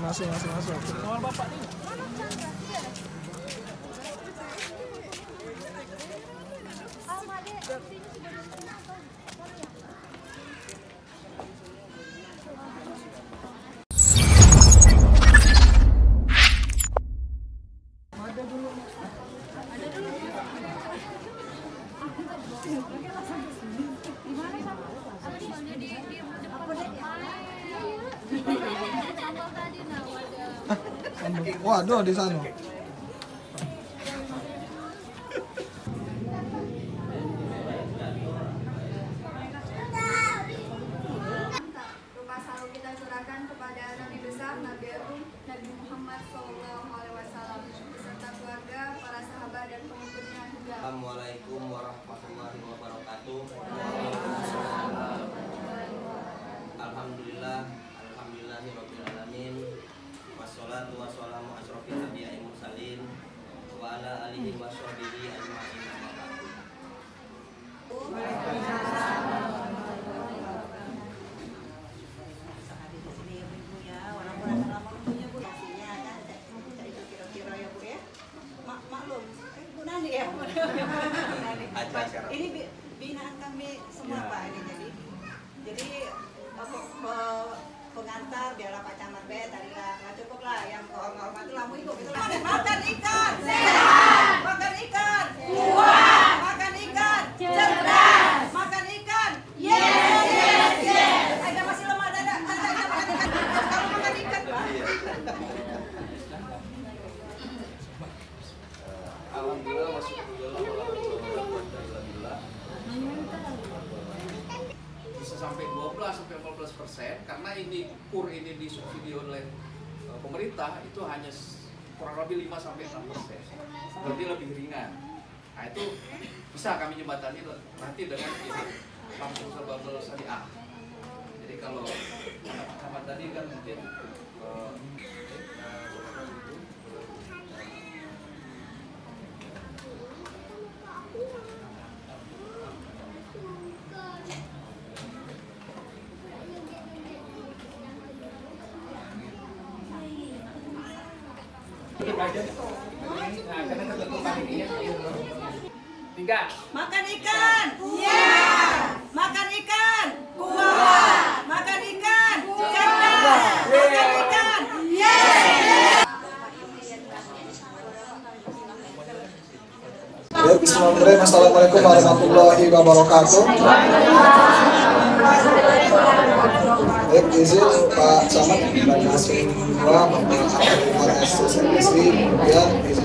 Masuk. Soal bapak nih. Waduh, di sana. Rumah selalu kita curahkan kepada Nabi besar, Nabi Agung, Nabi Muhammad SAW beserta keluarga, para sahabat dan pengikutnya juga. Assalamualaikum warahmatullahi wabarakatuh. Alhamdulillahirabbil alamin. Wassalatu wassalamu asyrofil anbiya'i mursalin wa ala alihi washabihi ajma'in. Ini binaan kami semua Pak ini jadi pengantar biarlah Pak Camat tadi lah nggak cukup lah yang hormat itu lamu ibu gitu makan ikan sehat, makan ikan kuat, makan ikan cerdas, makan ikan yes. Ada masih lemah ada kalau makan ikan Pak. Alhamdulillah wasyukurillah. Bisa sampai 12-14% karena ini kur ini disubsidi oleh pemerintah itu hanya kurang lebih 5-6%. Berarti lebih ringan. Nah itu bisa kami jembatani nanti dengan ini langsung serba syariah. Jadi kalau sama tadi kan mungkin Tiga. Makan ikan. Makan ikan. Kuat. Makan ikan. Cerdas. Makan ikan. Bismillahirrahmanirrahim. Assalamualaikum warahmatullahi wabarakatuh. Baik, izin Pak Camat dan langsung dua Bapak SSMSI,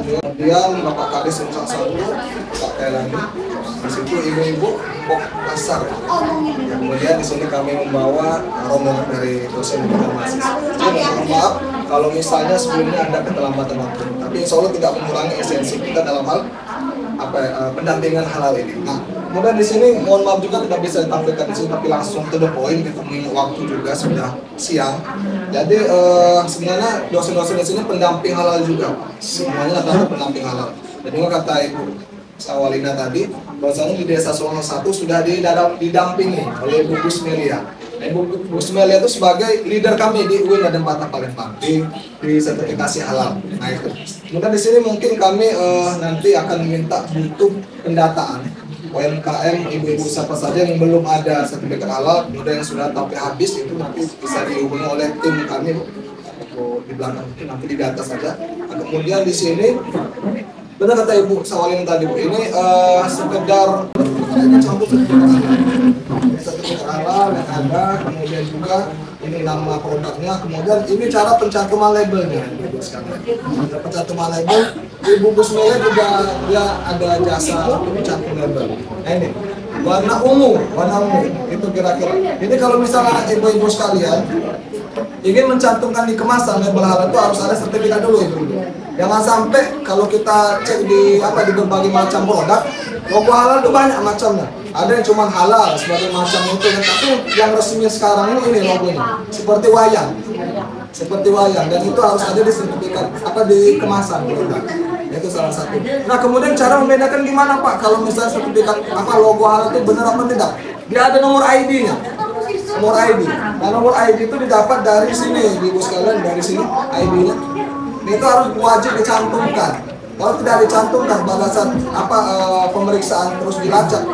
kemudian Bapak Kadis Unsur 1, Pak Kailani, di situ ibu-ibu pok pasar. Kemudian di sini kami membawa rombongan dari dosen dan mahasiswa. Jadi mohon maaf kalau misalnya sebelumnya ada keterlambatan waktu, tapi insya Allah tidak mengurangi esensi kita dalam hal pendampingan halal ini. Nah, kemudian di sini mohon maaf juga tidak bisa ditampilkan di sini, tapi langsung to the point, kita mengingat waktu juga sudah siang. Jadi sebenarnya dosen-dosen di sini pendamping halal juga, semuanya adalah pendamping halal. Dan juga kata Ibu Sawalina tadi, bahwasanya di Desa Sulawesi 1 sudah didampingi oleh Ibu Gusmelia. Ibu Gusmelia itu sebagai leader kami di UIN dan Batak Palembang di sertifikasi halal. Nah itu. Kemudian di sini mungkin kami nanti akan minta butuh pendataan UMKM ibu-ibu siapa saja yang belum ada sertifikat halal, kemudian yang sudah tapi habis itu nanti bisa dihubungi oleh tim kami di belakang itu nanti didata saja. Nah, kemudian di sini benar kata Ibu Sawalin tadi Bu, ini sekedar sertifikat halal yang ada, kemudian juga ini nama produknya, kemudian ini cara pencantuman labelnya. Cara pencantuman label, Ibu Gusmelia juga dia ada jasa pencantum label. Nah ini warna ungu itu kira-kira. Ini kalau misalnya ibu-ibu sekalian ingin mencantumkan di kemasan label halal itu harus ada sertifikat dulu Ibu. Jangan sampai kalau kita cek di berbagai macam produk, logo halal itu banyak macamnya. Ada yang cuma halal sebagai macam itu, tapi yang resmi sekarang ini logonya seperti wayang, dan itu harus ada di sertifikat di kemasan produk. Itu salah satu. Nah kemudian cara membedakan gimana Pak? Kalau misalnya sertifikat logo halal itu benar apa tidak? Dia ada nomor ID-nya. nomor ID. Nah, nomor ID itu didapat dari sini, ibu sekalian, dari sini ID-nya. Itu harus wajib dicantumkan. Kalau tidak dicantumkan pada saat pemeriksaan terus dilacak,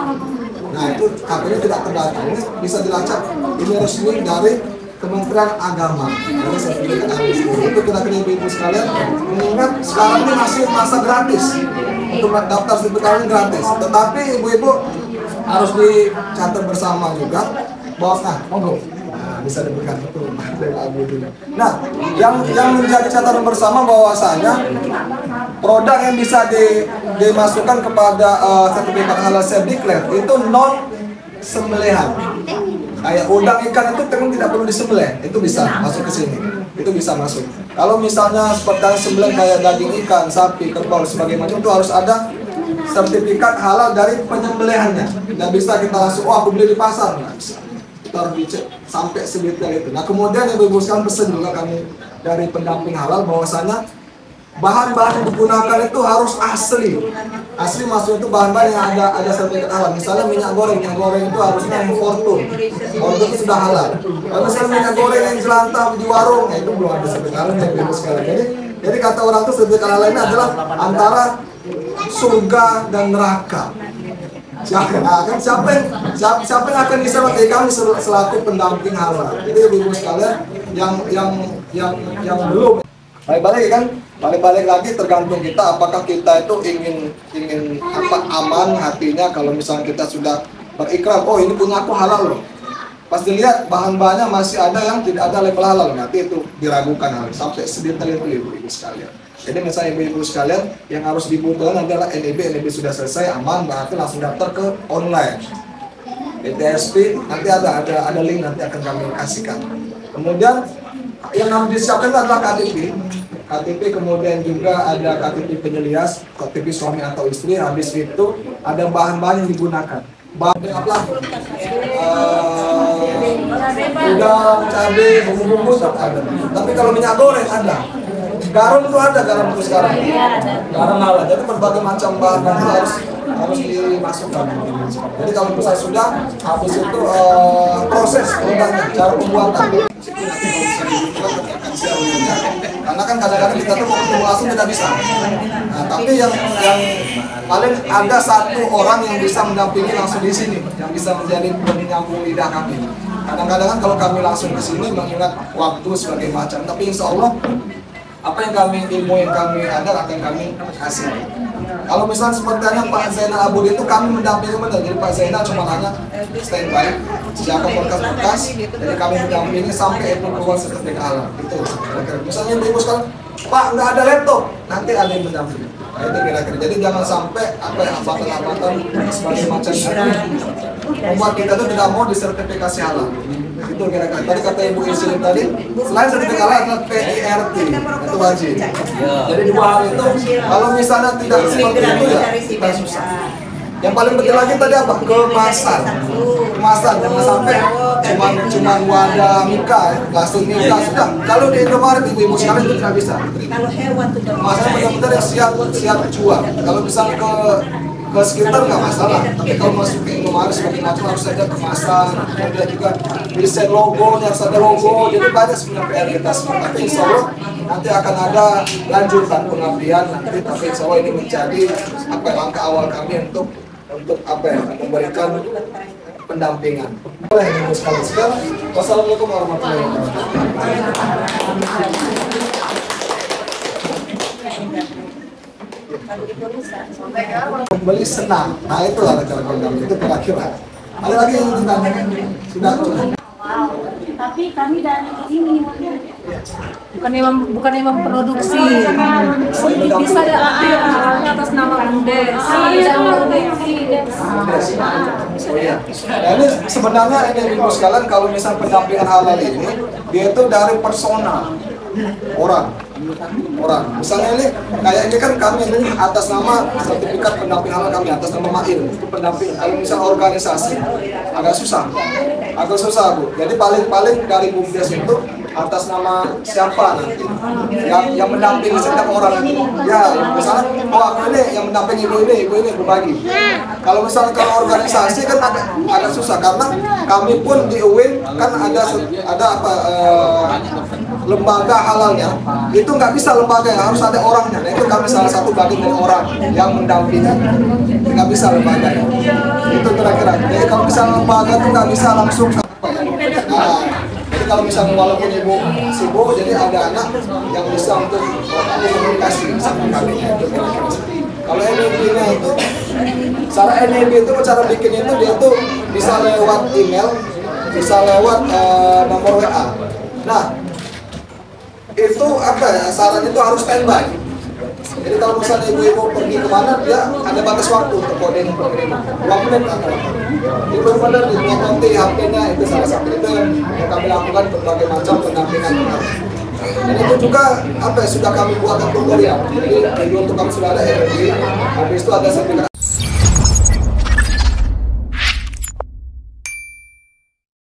nah itu HP-nya tidak terdata. Ini bisa dilacak. Ini resmi dari Kementerian Agama. Dari sertifikat habis. Itu kira-kira ibu sekalian. Mengingat sekarang ini masih masa gratis. Untuk daftar sertifikat ini gratis. Tetapi ibu-ibu harus dicatat bersama juga. Nah, monggo. Nah, bisa diberikan itu dari Abu dulu. Nah, yang menjadi catatan bersama bahwasanya produk yang bisa dimasukkan kepada sertifikat halal self declare itu non sembelihan. Kayak udang ikan itu tidak perlu disembelih, itu bisa masuk ke sini. Itu bisa masuk. Kalau misalnya seperti sembelih kayak daging ikan, sapi, kerbau sebagainya macam itu harus ada sertifikat halal dari penyembelihannya. Dan bisa kita langsung, aku beli di pasar, nggak bisa. Kita harus dicek sampai sedetail itu. Nah kemudian ibu-ibu sekalian pesen juga kami dari pendamping halal bahwasanya bahan-bahan yang digunakan itu harus asli. Asli maksudnya itu bahan-bahan yang ada sertifikat halal. Misalnya minyak goreng itu harusnya yang Fortune itu sudah halal. Kalau misalnya minyak goreng yang jelantah di warung, itu belum ada sertifikat halal yang ibu sekalian. Jadi kata orang itu sertifikat halal ini adalah antara surga dan neraka. Siapa yang akan diselamatkan kami selaku pendamping halal. Jadi ibu sekalian yang belum balik lagi tergantung kita apakah kita itu ingin aman hatinya kalau misalnya kita sudah berikrar, oh ini punya aku halal loh. Pas dilihat bahan-bahannya masih ada yang tidak ada label halal, nanti itu diragukan halal sampai sedetail itu ibu sekalian. Jadi misalnya ibu-ibu sekalian yang harus dibutuhkan adalah NIB sudah selesai aman, berarti langsung daftar ke online. PTSP nanti ada link nanti akan kami kasihkan. Kemudian yang harus disiapkan adalah KTP, kemudian juga ada KTP penyelias, KTP suami atau istri. Habis itu ada bahan-bahan yang digunakan. Bahan apa? Udang, cabai, bumbu-bumbu ada. Tapi kalau minyak goreng ada. Garam itu ada, garam itu sekarang. Garam halal. Jadi berbagai macam bahan harus dimasukkan. Jadi kalau misalnya sudah habis itu proses produknya, cara pembuatan. Karena kan kadang-kadang kita tuh mau ketemu langsung tidak bisa. Nah, tapi yang paling ada satu orang yang bisa mendampingi langsung di sini, yang bisa menjadi penyambung lidah kami. Kadang-kadang kan kalau kami langsung ke sini mengingat waktu sebagai macam, tapi insya Allah apa yang ilmu yang kami ada akan kami kasih. Kalau misalnya seperti Pak Zainal Abudi itu kami mendampingi benar, jadi Pak Zainal cuma hanya standby, siapa berkas-berkas, jadi kami mendampingi sampai itu keluar sertifikat halal. Itu misalnya ibu sekalian, Pak nggak ada laptop, nanti ada yang mendampingi. Nah, itu kira-kira. Jadi jangan sampai hambatan-hambatan sebagai macam itu membuat kita itu tidak mau disertifikasi halal. Itu kira-kira. Tadi kata Ibu Isri tadi, selain sertifikat halal adalah PIRT, itu wajib. Jadi dua hal itu, kalau misalnya tidak seperti itu ya kita susah. Yang paling penting lagi tadi apa? Kemasan, jangan sampai cuma wadah mika, plastik mika sudah. Kalau di Indomaret ibu sekarang itu tidak bisa. Kalau hewan tuh Masanya benar-benar yang siap jual. Kalau misalnya ke sekitar nggak masalah, tapi kalau masuk ke Indomaret sebagai macam harus ada kemasan, kemudian juga desain logonya harus ada logo. Jadi banyak sebenarnya PR kita semua. Tapi insya Allah nanti akan ada lanjutan pengabdian nanti. Tapi insya Allah ini menjadi langkah awal kami untuk memberikan pendampingan. Boleh ibu sekalian. Wassalamualaikum warahmatullahi wabarakatuh. Kembali senang. Nah itulah cara kami itu kira-kira. Ada lagi yang ditanyakan? Sudah. Tapi kami dari ini bukan yang memproduksi. Bisa atas nama Bundes. Nah, ini sebenarnya ini ibu sekalian kalau misal pendampingan halal ini dia itu dari personal orang. Misalnya ini kayak ini kan kami ini atas nama sertifikat pendamping halal kami atas nama Mail itu pendamping. Kalau misal organisasi agak susah Bu. Jadi paling dari Bumdes itu atas nama siapa nanti yang mendampingi setiap orang itu. Ya, misalnya, oh aku ini yang mendampingi ibu ini berbagi. Kalau misalnya kalau organisasi kan agak susah karena kami pun di UIN kan ada lembaga halalnya. Itu nggak bisa lembaga, harus ada orangnya. Nah, itu kami salah satu bagian dari orang yang mendampingi. Nggak bisa lembaga. Itu kira-kira. Jadi kalau misalnya lembaga itu nggak bisa langsung jadi kalau misalnya walaupun ibu sibuk, jadi ada anak yang bisa untuk komunikasi sama kami. Kalau NIB-nya itu, cara NIB itu cara bikinnya itu dia tuh bisa lewat email, bisa lewat nomor WA. Nah, itu apa ya? Saran itu harus standby. Jadi kalau misalnya ibu-ibu pergi kemana, dia ada batas waktu untuk kode pengiriman. 2 menit atau itu benar-benar dibuat nanti HP-nya, itu salah satu itu yang kami lakukan berbagai macam pendampingan. Dan itu juga apa ya, sudah kami buat tutorial. Jadi untuk kami sudah ada RD, habis itu ada sertifikat.